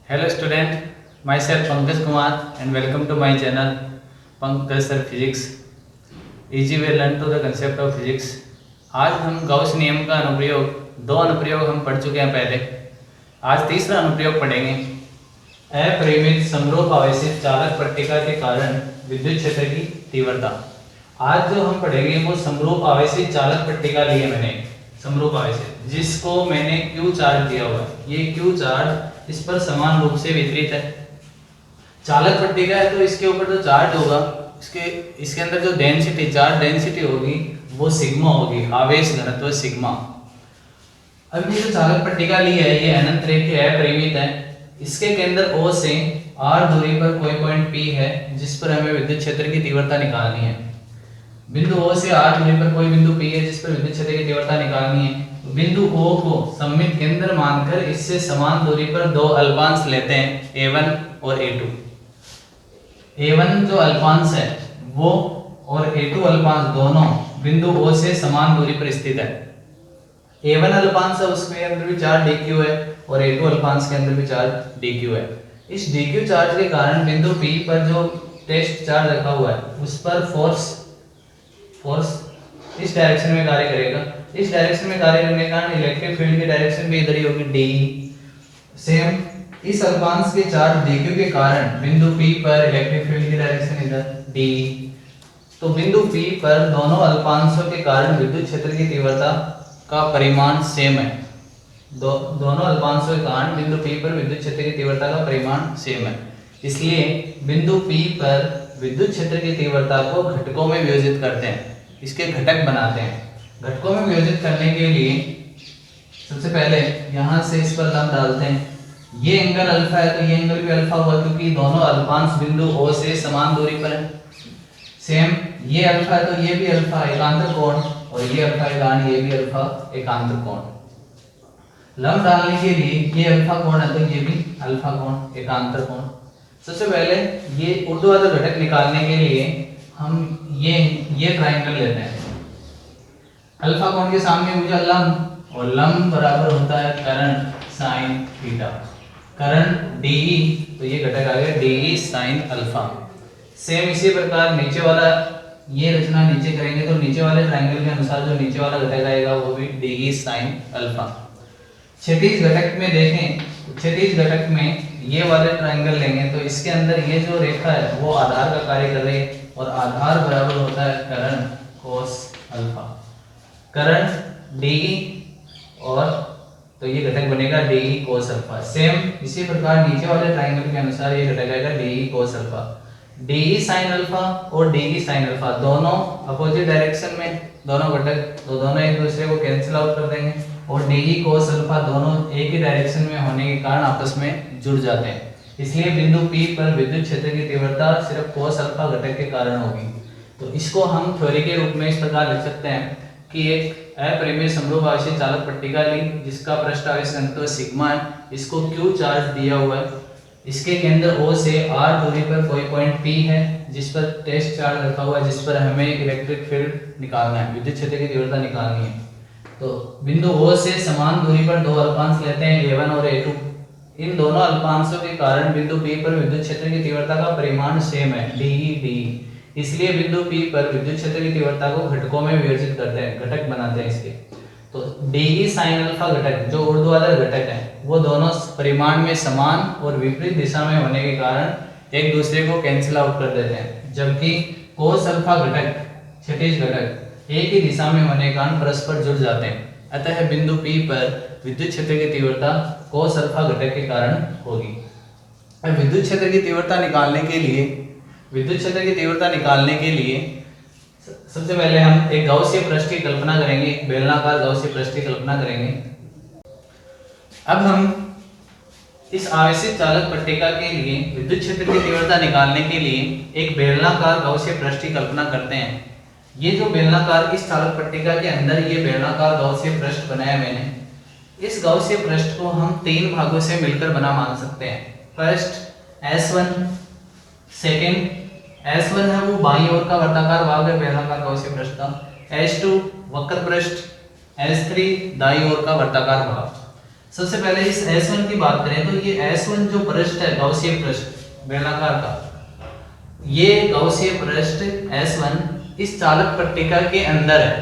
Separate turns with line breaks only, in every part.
Hello student, myself Pankaj Kumar and welcome to my channel Pankaj Sir Physics. Easy way learn to the concept of physics. आज हम Gauss नियम का अनुप्रयोग दो अनुप्रयोग हम पढ़ चुके हैं पहले। आज तीसरा अनुप्रयोग पढ़ेंगे। अपरिमित समरूप आवेशित चालक पट्टिका के कारण विद्युत क्षेत्र की तीव्रता। आज जो हम पढ़ेंगे वो समरूप आवेशित चालक पट्टिका ली है मैंने, समरूप आवेशित, जिसको मैंने Q चार्ज दिया हुआ है। ये Q चार्ज इस पर समान रूप से वितरित है। चालक पट्टिका है तो इसके ऊपर जो चार्ज होगा, इसके अंदर जो डेंसिटी, चार्ज डेंसिटी होगी वो सिग्मा होगी, आवेश घनत्व सिग्मा। अब ये जो चालक पट्टिका ली है ये अनंत रेखीय अपरिमित है। इसके केंद्र O से R दूरी पर कोई पॉइंट P है जिस पर हमें विद्युत क्षेत्र की तीव्रता निकालनी है। बिंदु O से R दूरी पर कोई बिंदु P है जिस पर विद्युत क्षेत्र की तीव्रता निकालनी है। बिंदु O को सममित केंद्र मानकर इससे समान दूरी पर दो अल्पांश लेते हैं, A1 और A2। A1 जो अल्पांश है वो और A2 अल्पांश दोनों बिंदु O से समान दूरी पर स्थित है। A1 अल्पांश है उसके अंदर भी चार्ज dq है और A2 अल्पांश के अंदर भी चार्ज dq है। इस dq चार्ज के कारण बिंदु P पर जो टेस्ट चार्ज रखा हुआ है उस पर फोर्स इस डायरेक्शन में कार्य करेगा। इस डायरेक्शन में कार्य करने के कारण इलेक्ट्रिक फील्ड की डायरेक्शन भी इधर ही होगी, d। सेम इस अल्पांश के चार्ज dq के कारण बिंदु P पर इलेक्ट्रिक फील्ड की डायरेक्शन इधर d। तो बिंदु P पर दोनों अल्पांशों के कारण विद्युत क्षेत्र की तीव्रता का परिमाण सेम है। दोनों अल्पांशों के कारण बिंदु P पर विद्युत क्षेत्र की तीव्रता का परिमाण सेम है। इसलिए बिंदु P पर विद्युत क्षेत्र की तीव्रता को घटकों में विभाजित करते हैं, इसके घटक बनाते हैं। घटकों में विभाजित करने के लिए सबसे पहले यहाँ से इस पर लंब डालते हैं। ये एंगल अल्फा है तो ये एंगल भी अल्फा हुआ क्योंकि दोनों अल्पांश बिंदु O से समान दूरी पर है। सेम ये अल्फा है तो ये भी अल्फा एकांतर कोण, और ये अल्फा के कारण ये भी अल्फा एकांतर कोण। लंब डालने के लिए ये अल्फा कोण है तो ये भी अल्फा कोण एकांतर कोण। सबसे पहले ये ऊर्ध्वाधर घटक निकालने के लिए हम ये ट्रायंगल लेते हैं। अल्फा कोण के सामने मुझे लंब, और लंब बराबर होता है करण साइन थीटा। करण DE, तो ये घटक आ गया DE साइन अल्फा। सेम इसी प्रकार नीचे वाला ये रचना नीचे करेंगे तो नीचे वाले ट्रायंगल के अनुसार जो नीचे वाला घटक आएगा वो भी DE साइन अल्फा। क्षैतिज घटक में देखें, क्षैतिज घटक में ये वाले ट्रायंगल लेंगे तो इसके अंदर ये जो रेखा है वो आधार का कार्य कर रही है, और आधार बराबर होता है करण कोस अल्फा। करण DE और तो ये घटक बनेगा DE कोस अल्फा। सेम इसी प्रकार नीचे वाले ट्रायंगल के अनुसार ये घटक आएगा DE cos alpha. DE sine alpha और DE साइन अल्फा दोनों अपोजिट डायरेक्शन में, दोनों घटक तो दोनों एक दूसरे को कैंसिल आउट कर देंगे, और DE कोस अल्फा दोनों एक ही डायरेक्शन में होने के कारण आपस में जुड़ जाते हैं। इसलिए बिंदु P पर विद्युत क्षेत्र की तीव्रता सिर्फ कोस अल्फा घटक के कारण होगी। तो इसको हम थ्योरी के रूप में इस प्रकार लिख सकते हैं कि एक अपरिमेय समरूप आवेशित चालक पट्टिका ली जिसका पृष्ठ आवेश घनत्व सिग्मा है, इसको Q चार्ज दिया हुआ है। इसके केंद्र O से R दूरी पर कोई पॉइंट P है जिस पर टेस्ट चार्ज रखा हुआ है, जिस पर हमें इलेक्ट्रिक फील्ड निकालना है, विद्युत क्षेत्र की तीव्रता निकालनी है। तो बिंदु O से समान दूरी पर दो अल्पांश लेते हैं, A1 और A2। इन दोनों अल्पांशों के कारण बिंदु P पर विद्युत क्षेत्र की तीव्रता का परिमाण सेम है, DE। इसलिए बिंदु P पर विद्युत क्षेत्र की तीव्रता को घटकों में विभाजित करते हैं, घटक बनाते हैं इसके। तो DE साइन अल्फा घटक जो ऊर्ध्वाधर घटक है वो दोनों परिमाण में समान और विपरीत दिशा में होने के कारण एक दूसरे को कैंसिल आउट कर देते हैं, जबकि कोस अल्फा घटक, क्षैतिज घटक एक ही दिशा में होने के कारण परस्पर जुड़ जाते हैं। अतः बिंदु P पर विद्युत क्षेत्र की तीव्रता कोस अल्फा घटक के कारण होगी। अब विद्युत क्षेत्र की तीव्रता निकालने के लिए सबसे पहले हम एक गाउसीय पृष्ठ की कल्पना करेंगे, एक बेलनाकार गाउसीय पृष्ठ की कल्पना करेंगे। अब हम इस आवेशित चालक पट्टिका के लिए विद्युत क्षेत्र की तीव्रता निकालने के लिए एक बेलनाकार गाउसीय पृष्ठ की कल्पना करते हैं। ये जो बेलनाकार, इस चालक पट्टिका के अंदर ये बेलनाकार गाउसीय पृष्ठ बनाया मैंने। इस गाउसीय पृष्ठ को हम तीन भागों से मिलकर बना मान सकते हैं। फर्स्ट S1, सेकेंड S1 है वो बाईं ओर का वर्ताकार भाग है बेलनाकार गाउसीय पृष्ठ का, S2 वक्र पृष्ठ, S3 दाईं ओर का वर्ताकार भाग। सबसे पहले इस S1 की बात करें तो ये S1 जो पृष्ठ है गौसीय पृष्ठ बेलनाकार का, ये गौसीय पृष्ठ S1 इस चालक पट्टिका के अंदर है।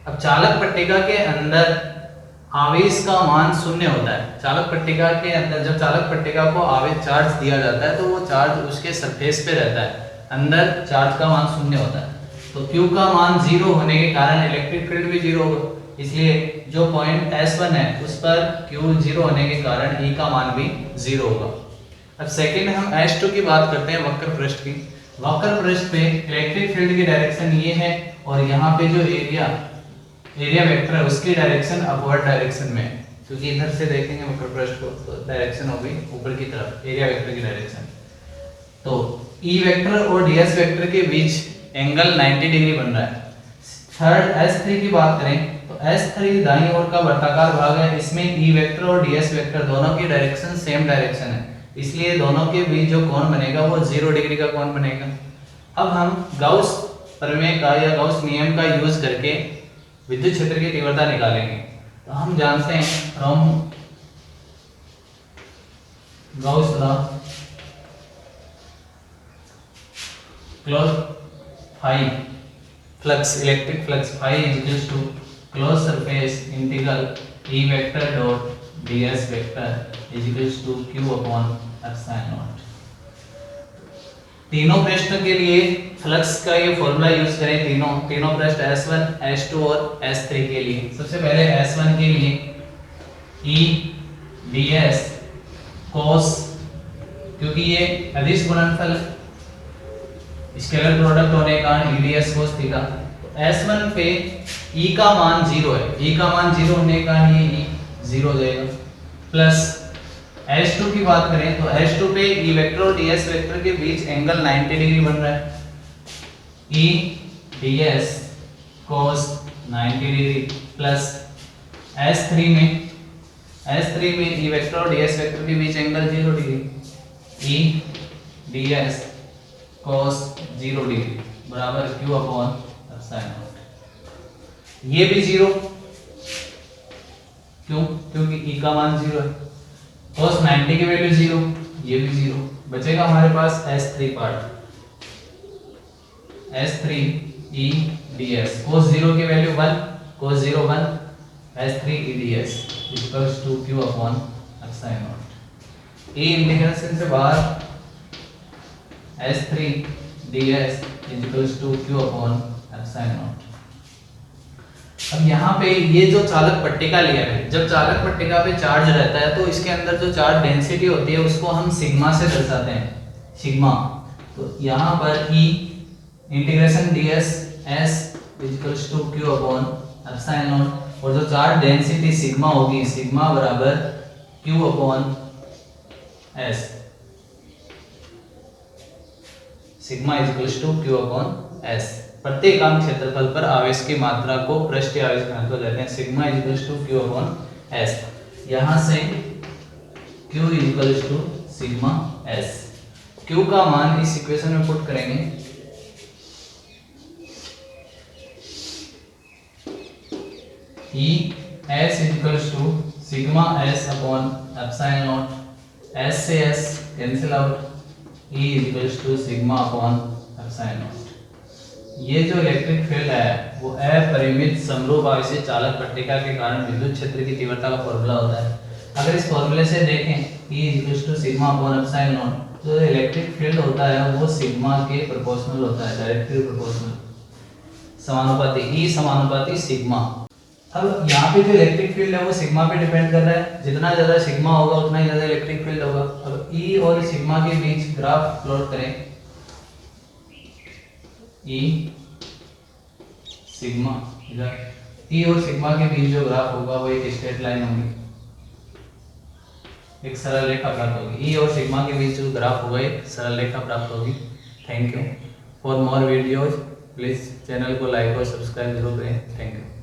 अब चालक पट्टिका के अंदर आवेश का मान शून्य होता है। चालक पट्टिका के अंदर जब चालक पट्टिका को आवेश चार्ज दिया जाता है तो वो चार्ज उसके सरफेस पे रहता है, अंदर चार्ज का मान शून्य होता है। तो Q का मान 0 होने के कारण इलेक्ट्रिक फील्ड भी 0 होगा, इसलिए जो पॉइंट S1 है उस पर Q 0 होने के कारण E का मान भी 0 होगा। अब सेकंड हम S2 की बात करते हैं, वक्र पृष्ठ की। वक्र पृष्ठ पे इलेक्ट्रिक फील्ड की डायरेक्शन ये है और यहाँ पे जो एरिया वेक्टर है उसकी डायरेक्शन अपवर्ड डायरेक्शन में है, क्योंकि इधर से देखेंगे वक्र पृष्ठ को तो डायरेक्शन होगी ऊपर की तरफ, एरिया वेक्टर की डायरेक्शन। तो E वेक्टर और DS वेक्टर के बीच एंगल 90 डिग्री बन रहा है। थर्ड S3 की बात करें तो S3 दाईं ओर का वर्ताकार भाग है, इसमें E वेक्टर और DS वेक्टर दोनों की डायरेक्शन सेम डायरेक्शन है, इसलिए दोनों के बीच जो कोण बनेगा वो 0 डिग्री का कोण बनेगा। अब हम गाउस प्रमेय का या गाउस नियम का यूज करके विद्युत क्षेत्र की तीव्रता निकालेंगे। तो हम जानते हैं from Gauss law close phi flux electric flux phi equals to close surface integral E vector dot ds vector equals to q upon epsilon naught. तीनों पृष्ठ के लिए फ्लक्स का ये फॉर्मूला यूज करें, तीनों पृष्ठ S1, S2 और S3 के लिए। सबसे पहले S1 के लिए E ds cos, क्योंकि ये अदिश गुणनफल स्केलर प्रोडक्ट होने के कारण E ds cos थीटा। तो S1 पे E का मान 0 है, E का मान 0 होने के कारण ये E 0 हो जाएगा। प्लस S2 की बात करें तो S2 पे E वेक्टर और DS वेक्टर के बीच एंगल 90 डिग्री बन रहा है, E ds cos 90 degree plus S3 में E वेक्टर और DS वेक्टर के बीच angle 0 degree, E ds cos 0 degree बराबर q अपॉन एप्सिलॉन नॉट। ये भी 0, क्यों? क्योंकि E का मान 0 है। cos 90 की वैल्यू 0, ये भी 0। बचेगा हमारे पास S3 part, S3 E ds cos 0 की value 1, cos 0 1, S3 E ds equals to q upon epsilon naught. E integration से बाहर S3 ds equals to q upon epsilon naught. अब यहाँ पे ये जो चालक पट्टिका लिया है, जब चालक पट्टिका पे चार्ज रहता है तो इसके अंदर जो चार्ज डेंसिटी होती है उसको हम सिग्मा से दर्शाते हैं, सिग्मा। तो यहाँ पर E integration ds s equals to q upon epsilon naught, और जो चार्ज डेंसिटी सिग्मा होगी, सिग्मा बराबर q upon s, sigma equals to q upon s। प्रत्येक एकांक क्षेत्रफल पर आवेश की मात्रा को पृष्ठीय आवेश घनत्व कहते हैं, sigma equals to q upon s। यहां से q equals to sigma s। q का मान इस इक्वेशन में पुट करेंगे, E s equals to sigma s upon epsilon naught, s से s cancel out, E equals to sigma upon epsilon naught. ये जो इलेक्ट्रिक फील्ड है वो अपरिमित समरूप आवेशित चालक पट्टिका के कारण विद्युत क्षेत्र की तीव्रता का फॉर्मूला होता है। अगर इस फॉर्मूले से देखें E equals to sigma upon epsilon naught, तो इलेक्ट्रिक फील्ड होता है वो सिग्मा के प्रोपोर्शनल होता है, डायरेक्टली प्रोपोर्शनल, समानुपाती, E समानुपाती सिग्मा। अब यहाँ पे जो इलेक्ट्रिक फील्ड है वो सिग्मा पे डिपेंड कर रहा है, जितना ज्यादा सिग्मा होगा उतना ही ज्यादा इलेक्ट्रिक फील्ड होगा। अब E और सिग्मा के बीच ग्राफ प्लॉट करें, E सिग्मा, इधर E और सिग्मा के बीच जो ग्राफ होगा वो एक स्ट्रेट लाइन होगी, एक सरल रेखा प्राप्त होगी। E और सिग्मा के बीच जो ग्राफ होगा एक सरल रेखा प्राप्त होगी। Thank you. For more videos please channel को लाइक और सब्सक्राइब जरूर करें। Thank you.